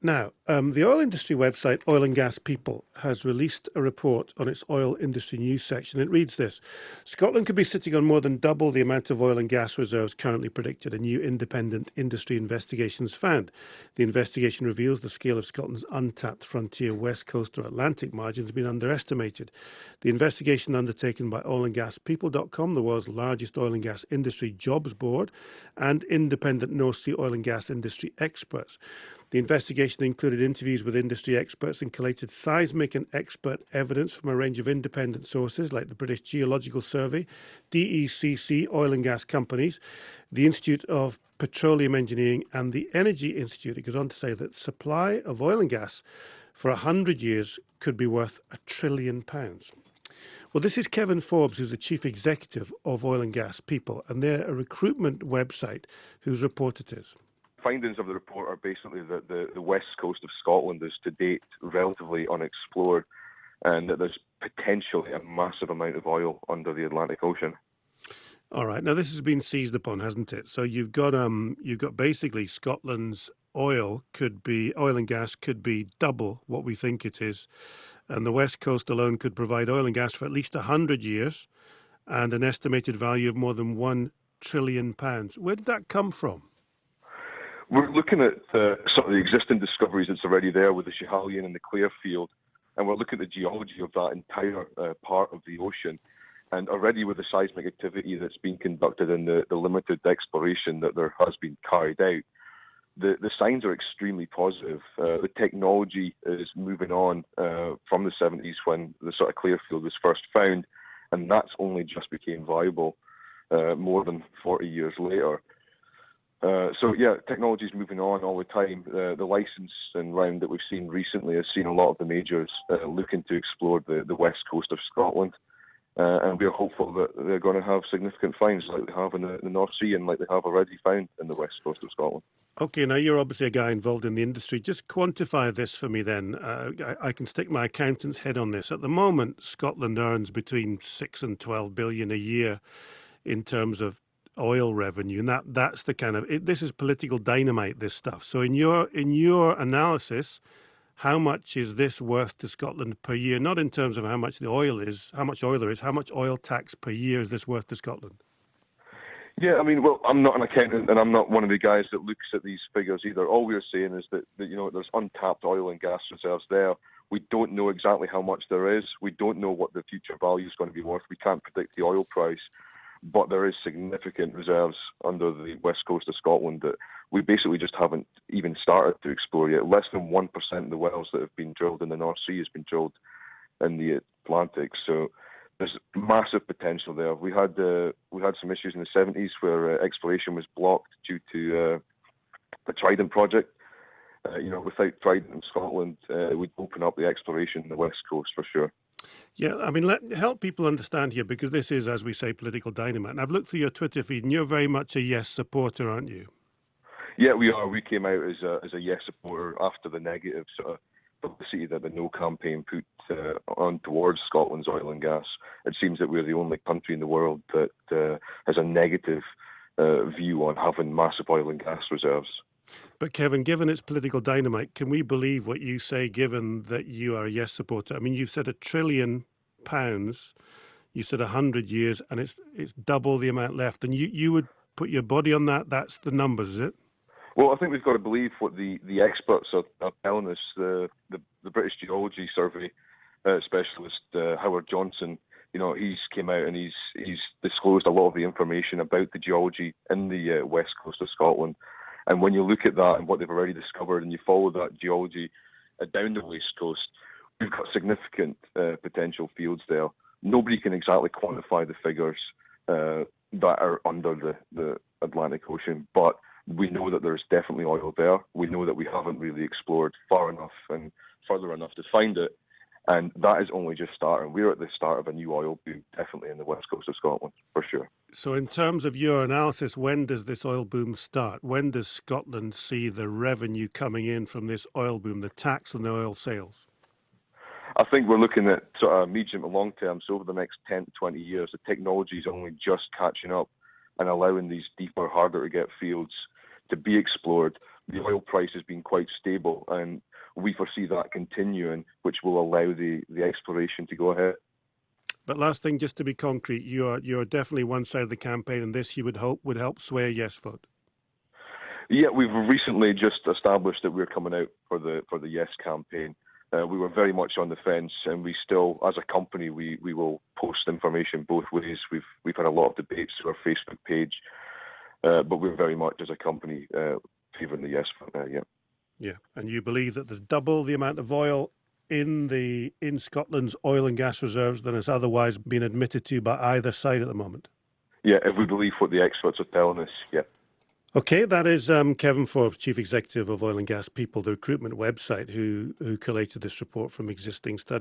Now, the oil industry website Oil and Gas People has released a report on its oil industry news section. It reads this: Scotland could be sitting on more than double the amount of oil and gas reserves currently predicted, a new independent industry investigation has found. The investigation reveals the scale of Scotland's untapped frontier west coast or Atlantic margin has been underestimated. The investigation undertaken by oilandgaspeople.com, the world's largest oil and gas industry jobs board, and independent North Sea oil and gas industry experts. The investigation included interviews with industry experts and collated seismic and expert evidence from a range of independent sources like the British Geological Survey, DECC oil and gas companies, the Institute of Petroleum Engineering and the Energy Institute. It goes on to say that supply of oil and gas for 100 years could be worth £1 trillion. Well, this is Kevin Forbes, who's the chief executive of Oil and Gas People, and they're a recruitment website whose report it is. Findings of the report are basically that the west coast of Scotland is to date relatively unexplored, and that there's potentially a massive amount of oil under the Atlantic Ocean. All right. Now this has been seized upon, hasn't it? So you've got basically Scotland's oil and gas could be double what we think it is, and the west coast alone could provide oil and gas for at least 100 years, and an estimated value of more than £1 trillion. Where did that come from? We're looking at some of the existing discoveries that's already there with the Schiehallion and the Clare field, and we're looking at the geology of that entire part of the ocean. And already with the seismic activity that's been conducted and the limited exploration that there has been carried out, the signs are extremely positive. The technology is moving on from the 70s when the sort of Clare field was first found, and that's only just became viable more than 40 years later. Technology is moving on all the time. The license and round that we've seen recently has seen a lot of the majors looking to explore the west coast of Scotland, and we're hopeful that they're going to have significant finds like they have in the North Sea and like they have already found in the west coast of Scotland. Okay, now you're obviously a guy involved in the industry. Just quantify this for me then. I can stick my accountant's head on this. At the moment, Scotland earns between 6 and 12 billion a year in terms of oil revenue, and that's the kind of this is political dynamite, this stuff. So in your analysis, how much is this worth to Scotland per year? Not in terms of how much the oil is, how much oil there is, how much oil tax per year is this worth to Scotland? Yeah, I mean, well, I'm not an accountant and I'm not one of the guys that looks at these figures either. All we're saying is that there's untapped oil and gas reserves there. We don't know exactly how much there is. We don't know what the future value is going to be worth. We can't predict the oil price. But there is significant reserves under the west coast of Scotland that we basically just haven't even started to explore yet. Less than 1% of the wells that have been drilled in the North Sea has been drilled in the Atlantic. So there's massive potential there. We had some issues in the 70s where exploration was blocked due to the Trident project. Without Trident in Scotland, we'd open up the exploration in the west coast for sure. Yeah, I mean, help people understand here, because this is, as we say, political dynamite. And I've looked through your Twitter feed, and you're very much a yes supporter, aren't you? Yeah, we are. We came out as a yes supporter after the negative sort of publicity that the No campaign put on towards Scotland's oil and gas. It seems that we're the only country in the world that has a negative view on having massive oil and gas reserves. But Kevin, given it's political dynamite, can we believe what you say, given that you are a yes supporter? I mean, you've said £1 trillion, you said 100 years, and it's double the amount left. And you would put your body on that? That's the numbers, is it? Well, I think we've got to believe what the experts are telling us. The British Geology Survey specialist, Howard Johnson, he's came out and he's disclosed a lot of the information about the geology in the west coast of Scotland. And when you look at that and what they've already discovered and you follow that geology down the west coast, we've got significant potential fields there. Nobody can exactly quantify the figures that are under the Atlantic Ocean, but we know that there's definitely oil there. We know that we haven't really explored far enough and further enough to find it. And that is only just starting. We're at the start of a new oil boom, definitely in the west coast of Scotland, for sure. So in terms of your analysis, when does this oil boom start? When does Scotland see the revenue coming in from this oil boom, the tax and the oil sales? I think we're looking at sort of medium and long term. So over the next 10 to 20 years, the technology is only just catching up and allowing these deeper, harder to get fields to be explored. the oil price has been quite stable, and we foresee that continuing, which will allow the exploration to go ahead. But last thing, just to be concrete, you're definitely one side of the campaign, and this you would hope would help sway a yes vote. Yeah, we've recently just established that we're coming out for the yes campaign. We were very much on the fence, and we still, as a company, we will post information both ways. We've had a lot of debates through our Facebook page, but we're very much, as a company, favouring the yes vote. Yeah. Yeah, and you believe that there's double the amount of oil in Scotland's oil and gas reserves than has otherwise been admitted to by either side at the moment. Yeah, if we believe what the experts are telling us, yeah. Okay, that is Kevin Forbes, Chief Executive of Oil and Gas People, the recruitment website, who collated this report from existing studies.